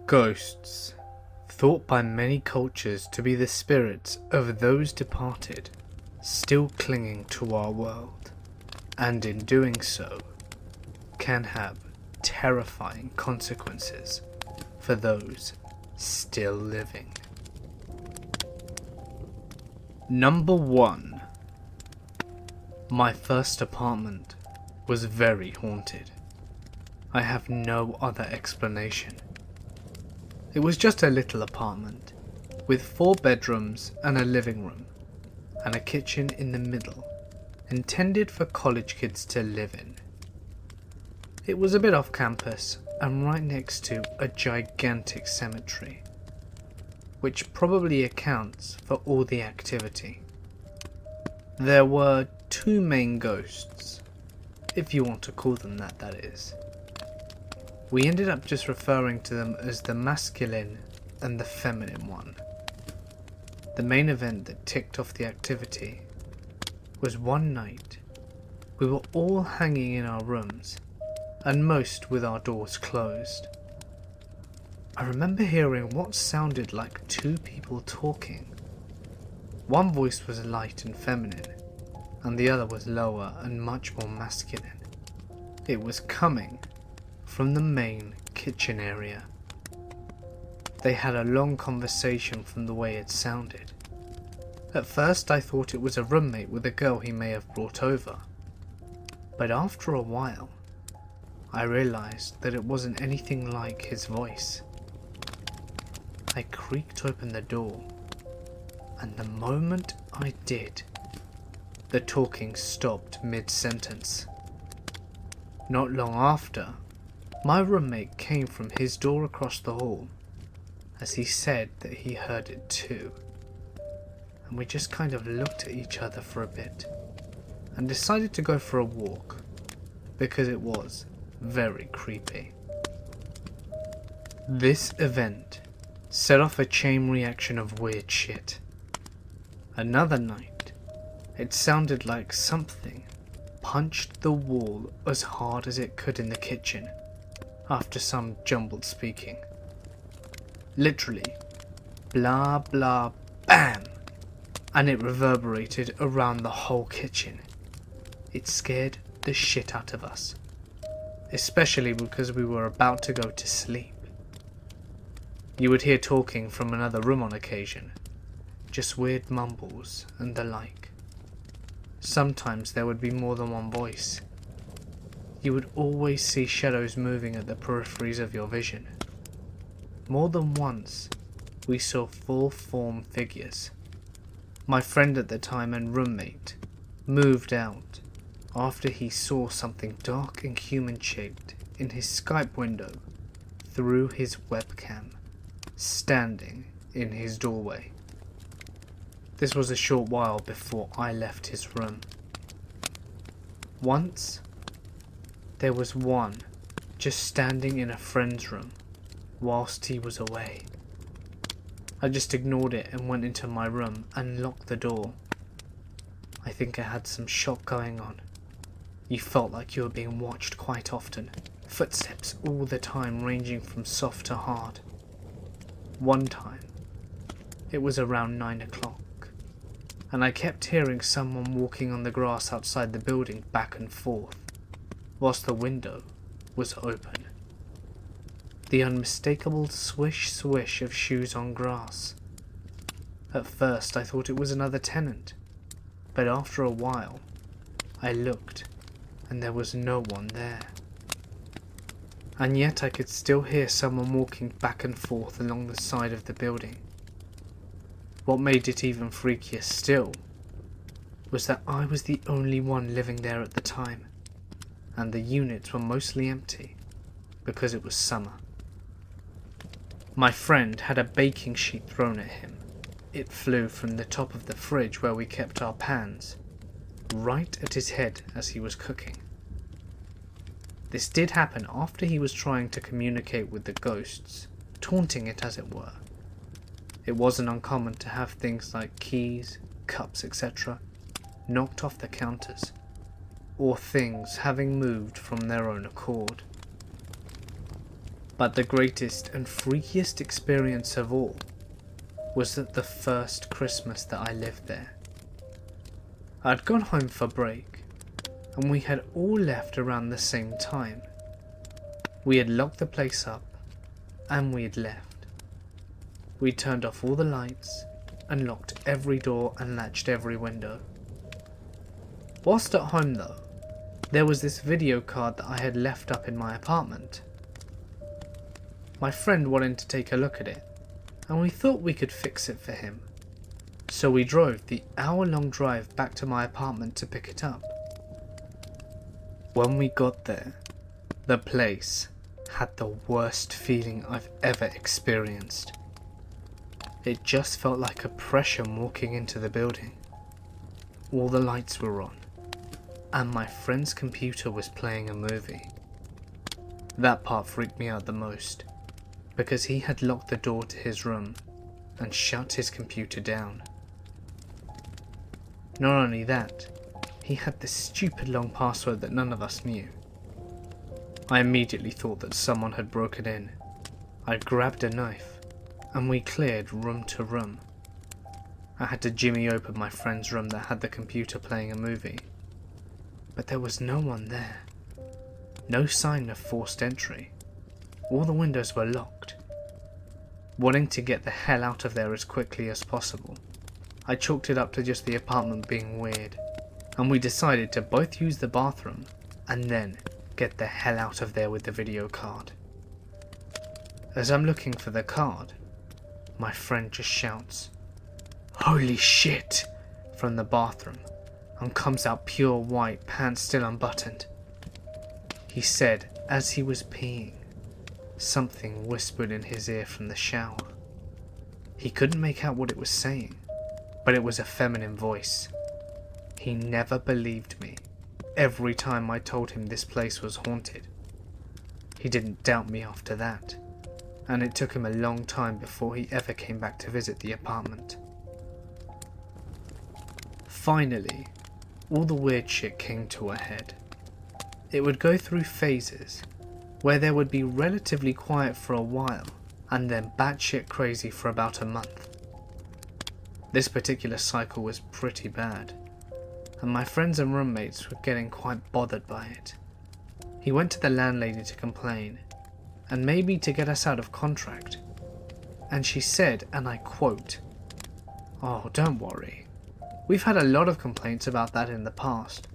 Ghosts, thought by many cultures to be the spirits of those departed, still clinging to our world, and in doing so, can have terrifying consequences for those still living. Number 1. My first apartment was very haunted. I have no other explanation. It was just a little apartment, with 4 bedrooms and a living room, and a kitchen in the middle, intended for college kids to live in. It was a bit off campus, and right next to a gigantic cemetery, which probably accounts for all the activity. There were 2 main ghosts, if you want to call them that, that is. We ended up just referring to them as the masculine and the feminine one. The main event that ticked off the activity was one night we were all hanging in our rooms, and most with our doors closed. I remember hearing what sounded like 2 people talking. One voice was light and feminine, and the other was lower and much more masculine. It was coming from the main kitchen area. They had a long conversation from the way it sounded. At first I thought it was a roommate with a girl he may have brought over, but after a while I realised that it wasn't anything like his voice. I creaked open the door, and the moment I did, the talking stopped mid-sentence. Not long after, my roommate came from his door across the hall, as he said that he heard it too, and we just kind of looked at each other for a bit, and decided to go for a walk, because it was very creepy. This event set off a chain reaction of weird shit. Another night, it sounded like something punched the wall as hard as it could in the kitchen after some jumbled speaking. Literally, blah blah bam, and it reverberated around the whole kitchen. It scared the shit out of us, especially because we were about to go to sleep. You would hear talking from another room on occasion, just weird mumbles and the like. Sometimes there would be more than one voice. You would always see shadows moving at the peripheries of your vision. More than once, we saw full-form figures. My friend at the time and roommate moved out after he saw something dark and human-shaped in his Skype window through his webcam, standing in his doorway. This was a short while before I left his room. Once, there was one just standing in a friend's room whilst he was away. I just ignored it and went into my room and locked the door. I think I had some shock going on. You felt like you were being watched quite often. Footsteps all the time, ranging from soft to hard. One time, it was around 9 o'clock, and I kept hearing someone walking on the grass outside the building back and forth, whilst the window was open. The unmistakable swish-swish of shoes on grass. At first I thought it was another tenant, but after a while, I looked, and there was no one there. And yet I could still hear someone walking back and forth along the side of the building. What made it even freakier still was that I was the only one living there at the time, and the units were mostly empty because it was summer. My friend had a baking sheet thrown at him. It flew from the top of the fridge where we kept our pans, right at his head as he was cooking. This did happen after he was trying to communicate with the ghosts, taunting it as it were. It wasn't uncommon to have things like keys, cups, etc. knocked off the counters, or things having moved from their own accord. But the greatest and freakiest experience of all was that the first Christmas that I lived there. I'd gone home for break, and we had all left around the same time. We had locked the place up, and we had left. We turned off all the lights, and locked every door and latched every window. Whilst at home though, there was this video card that I had left up in my apartment. My friend wanted to take a look at it, and we thought we could fix it for him. So we drove the hour-long drive back to my apartment to pick it up. When we got there, the place had the worst feeling I've ever experienced. It just felt like oppression walking into the building. All the lights were on, and my friend's computer was playing a movie. That part freaked me out the most, because he had locked the door to his room and shut his computer down. Not only that, he had this stupid long password that none of us knew. I immediately thought that someone had broken in. I grabbed a knife, and we cleared room to room. I had to jimmy open my friend's room that had the computer playing a movie. But there was no one there. No sign of forced entry. All the windows were locked. Wanting to get the hell out of there as quickly as possible, I chalked it up to just the apartment being weird, and we decided to both use the bathroom and then get the hell out of there with the video card. As I'm looking for the card, my friend just shouts, "Holy shit!" from the bathroom, and comes out pure white, pants still unbuttoned. He said as he was peeing, something whispered in his ear from the shower. He couldn't make out what it was saying, but it was a feminine voice. He never believed me every time I told him this place was haunted. He didn't doubt me after that, and it took him a long time before he ever came back to visit the apartment. Finally, all the weird shit came to a head. It would go through phases, where there would be relatively quiet for a while, and then batshit crazy for about a month. This particular cycle was pretty bad, and my friends and roommates were getting quite bothered by it. He went to the landlady to complain, and maybe to get us out of contract, and she said, and I quote, "Oh, don't worry. We've had a lot of complaints about that in the past,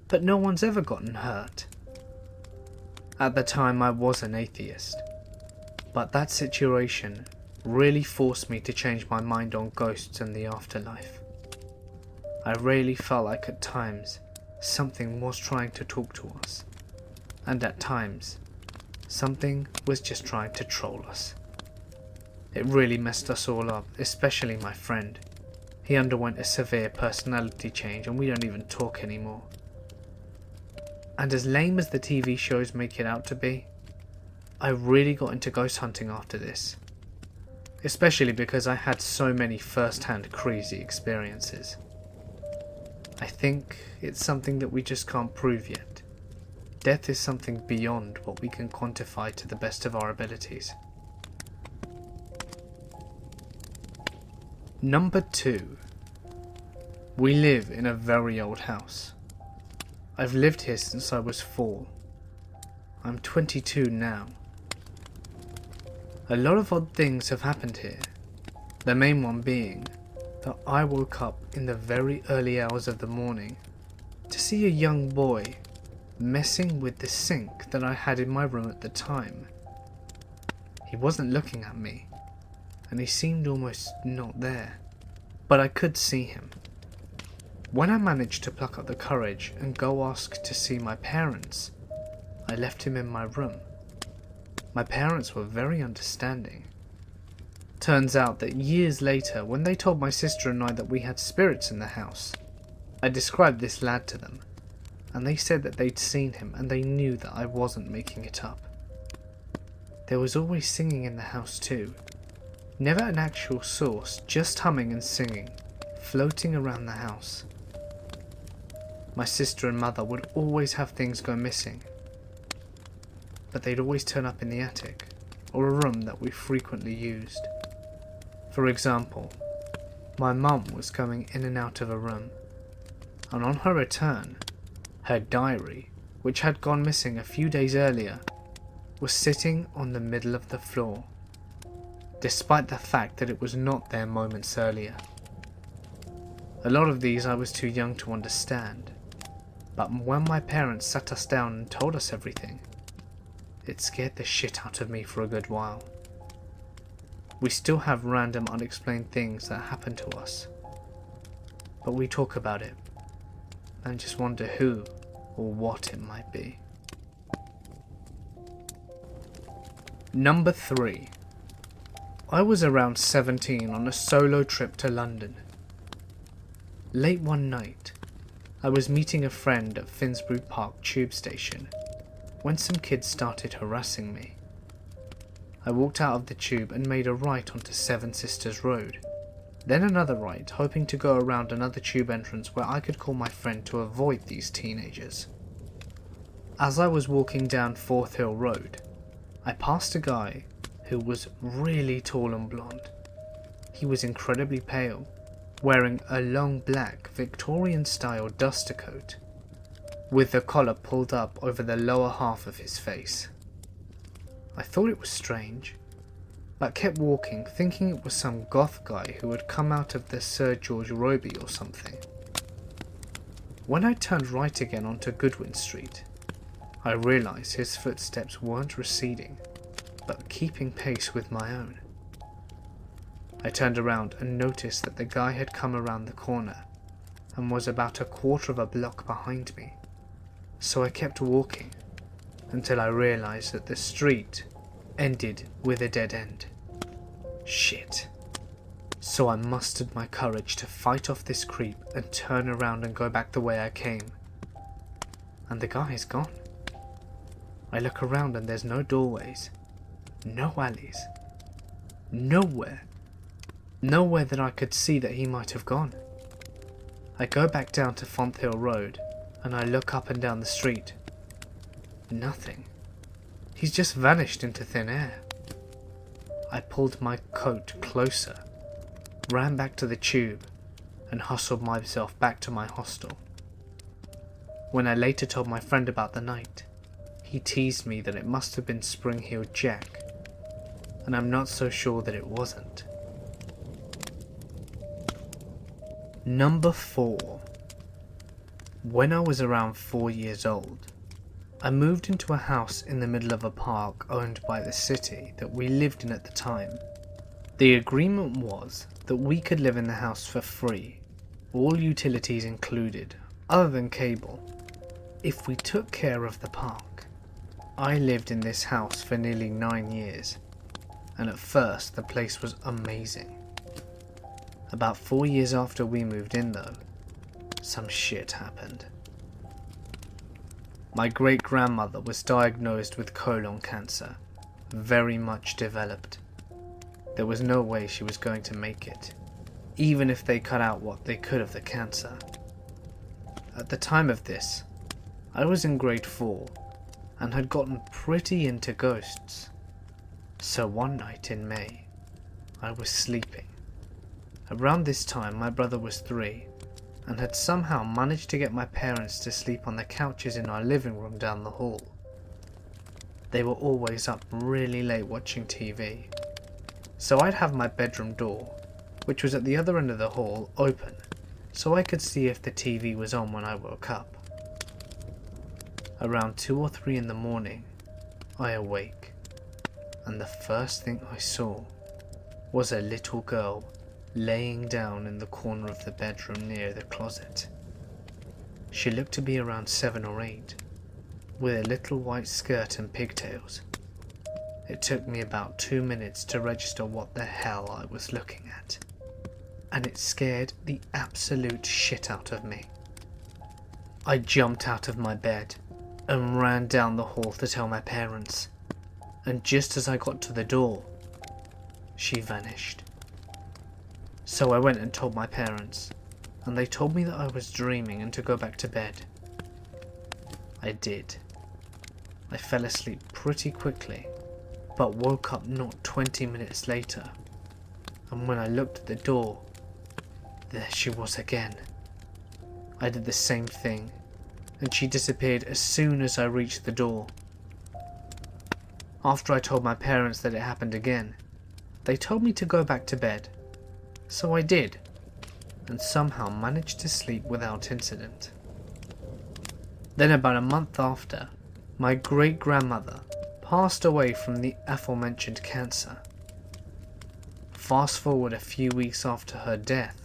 but no one's ever gotten hurt." At the time I was an atheist, but that situation really forced me to change my mind on ghosts and the afterlife. I really felt like at times something was trying to talk to us, and at times something was just trying to troll us. It really messed us all up, especially my friend. He underwent a severe personality change and we don't even talk anymore. And as lame as the TV shows make it out to be, I really got into ghost hunting after this. Especially because I had so many first-hand crazy experiences. I think it's something that we just can't prove yet. Death is something beyond what we can quantify to the best of our abilities. Number 2. We live in a very old house. I've lived here since I was 4. I'm 22 now. A lot of odd things have happened here, the main one being that I woke up in the very early hours of the morning to see a young boy messing with the sink that I had in my room at the time. He wasn't looking at me, and he seemed almost not there, but I could see him. When I managed to pluck up the courage and go ask to see my parents, I left him in my room. My parents were very understanding. Turns out that years later, when they told my sister and I that we had spirits in the house, I described this lad to them, and they said that they'd seen him and they knew that I wasn't making it up. There was always singing in the house too. Never an actual source, just humming and singing, floating around the house. My sister and mother would always have things go missing, but they'd always turn up in the attic, or a room that we frequently used. For example, my mum was coming in and out of a room, and on her return, her diary, which had gone missing a few days earlier, was sitting on the middle of the floor, despite the fact that it was not there moments earlier. A lot of these I was too young to understand, but when my parents sat us down and told us everything, it scared the shit out of me for a good while. We still have random unexplained things that happen to us, but we talk about it and just wonder who or what it might be. Number 3. I was around 17 on a solo trip to London. Late one night, I was meeting a friend at Finsbury Park tube station when some kids started harassing me. I walked out of the tube and made a right onto Seven Sisters Road, then another right, hoping to go around another tube entrance where I could call my friend to avoid these teenagers. As I was walking down Forth Hill Road, I passed a guy who was really tall and blonde. He was incredibly pale, wearing a long black Victorian-style duster coat, with the collar pulled up over the lower half of his face. I thought it was strange, but kept walking, thinking it was some goth guy who had come out of the Sir George Robey or something. When I turned right again onto Goodwin Street, I realised his footsteps weren't receding, but keeping pace with my own. I turned around and noticed that the guy had come around the corner and was about a quarter of a block behind me, so I kept walking until I realised that the street ended with a dead end. Shit. So I mustered my courage to fight off this creep and turn around and go back the way I came. And the guy is gone. I look around and there's no doorways, no alleys, nowhere that I could see that he might have gone. I go back down to Fonthill Road and I look up and down the street. Nothing. He's just vanished into thin air. I pulled my coat closer, ran back to the tube and hustled myself back to my hostel. When I later told my friend about the night, he teased me that it must have been Spring-Heeled Jack, and I'm not so sure that it wasn't. Number 4. When I was around 4 years old, I moved into a house in the middle of a park owned by the city that we lived in at the time. The agreement was that we could live in the house for free, all utilities included, other than cable, if we took care of the park. I lived in this house for nearly 9 years, and at first the place was amazing. About 4 years after we moved in though, some shit happened. My great-grandmother was diagnosed with colon cancer, very much developed. There was no way she was going to make it, even if they cut out what they could of the cancer. At the time of this, I was in grade 4 and had gotten pretty into ghosts. So one night in May, I was sleeping. Around this time my brother was 3 and had somehow managed to get my parents to sleep on the couches in our living room down the hall. They were always up really late watching TV, so I'd have my bedroom door, which was at the other end of the hall, open, so I could see if the TV was on when I woke up. Around 2 or 3 in the morning, I awake, and the first thing I saw was a little girl laying down in the corner of the bedroom near the closet. She looked to be around 7 or 8, with a little white skirt and pigtails. It took me about 2 minutes to register what the hell I was looking at, and it scared the absolute shit out of me. I jumped out of my bed and ran down the hall to tell my parents, and just as I got to the door, she vanished. So I went and told my parents, and they told me that I was dreaming and to go back to bed. I did. I fell asleep pretty quickly, but woke up not 20 minutes later, and when I looked at the door, there she was again. I did the same thing, and she disappeared as soon as I reached the door. After I told my parents that it happened again, they told me to go back to bed, so I did, and somehow managed to sleep without incident. Then about a month after, my great-grandmother passed away from the aforementioned cancer. Fast forward a few weeks after her death,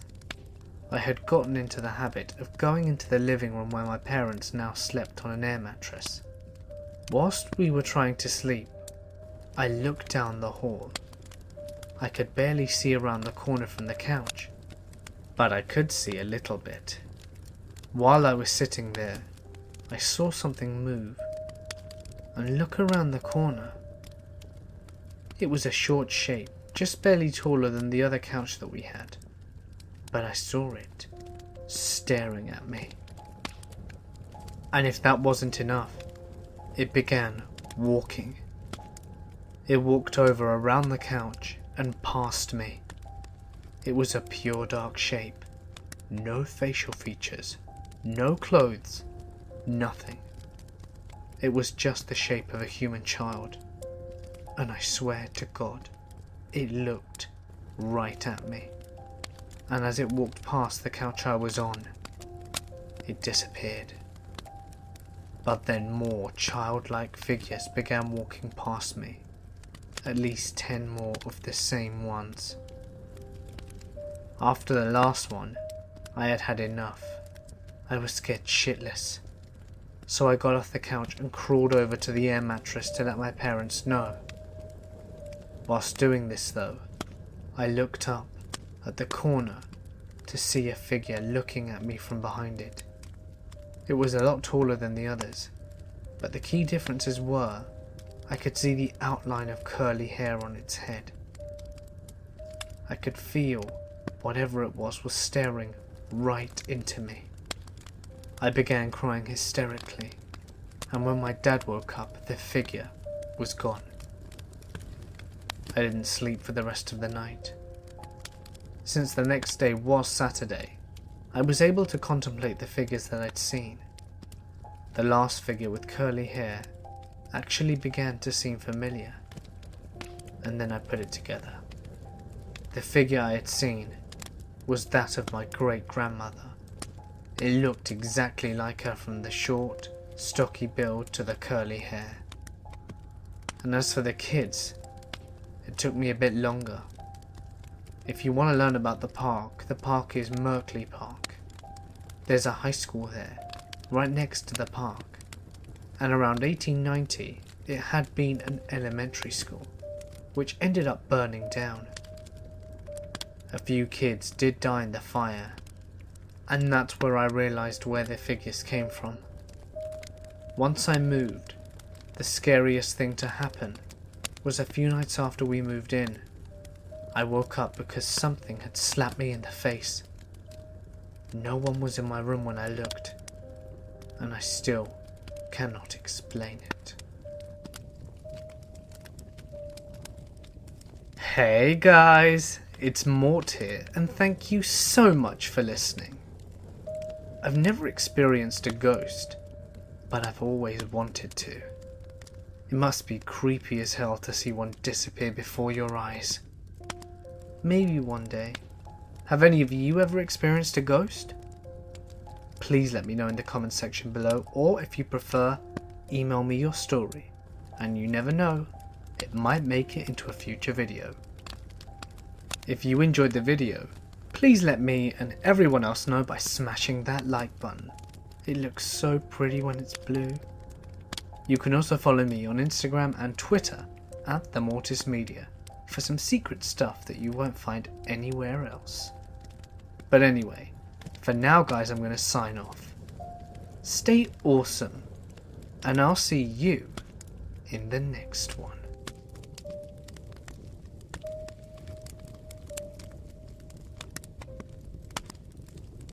I had gotten into the habit of going into the living room where my parents now slept on an air mattress. Whilst we were trying to sleep, I looked down the hall. I could barely see around the corner from the couch, but I could see a little bit. While I was sitting there, I saw something move and look around the corner. It was a short shape, just barely taller than the other couch that we had, but I saw it staring at me. And if that wasn't enough, it began walking. It walked over around the couch and past me. It was a pure dark shape, no facial features, no clothes, nothing. It was just the shape of a human child, and I swear to God, it looked right at me. And as it walked past the couch I was on, it disappeared. But then more childlike figures began walking past me, at least 10 more of the same ones. After the last one, I had had enough. I was scared shitless. So I got off the couch and crawled over to the air mattress to let my parents know. Whilst doing this though, I looked up at the corner to see a figure looking at me from behind it. It was a lot taller than the others, but the key differences were I could see the outline of curly hair on its head. I could feel whatever it was staring right into me. I began crying hysterically, and when my dad woke up, the figure was gone. I didn't sleep for the rest of the night. Since the next day was Saturday, I was able to contemplate the figures that I'd seen. The last figure with curly hair actually began to seem familiar, and then I put it together. The figure I had seen was that of my great-grandmother. It looked exactly like her from the short, stocky build to the curly hair. And as for the kids, it took me a bit longer. If you want to learn about the park is Merkley Park. There's a high school there, right next to the park. And around 1890, it had been an elementary school, which ended up burning down. A few kids did die in the fire, and that's where I realised where the figures came from. Once I moved, the scariest thing to happen was a few nights after we moved in. I woke up because something had slapped me in the face. No one was in my room when I looked, and I still cannot explain it. Hey guys, it's Mort here, and thank you so much for listening. I've never experienced a ghost, but I've always wanted to. It must be creepy as hell to see one disappear before your eyes. Maybe one day. Have any of you ever experienced a ghost? Please let me know in the comment section below, or if you prefer, email me your story, and you never know, it might make it into a future video. If you enjoyed the video, please let me and everyone else know by smashing that like button. It looks so pretty when it's blue. You can also follow me on Instagram and Twitter at @TheMortisMedia for some secret stuff that you won't find anywhere else. But anyway, for now guys, I'm going to sign off. Stay awesome, and I'll see you in the next one.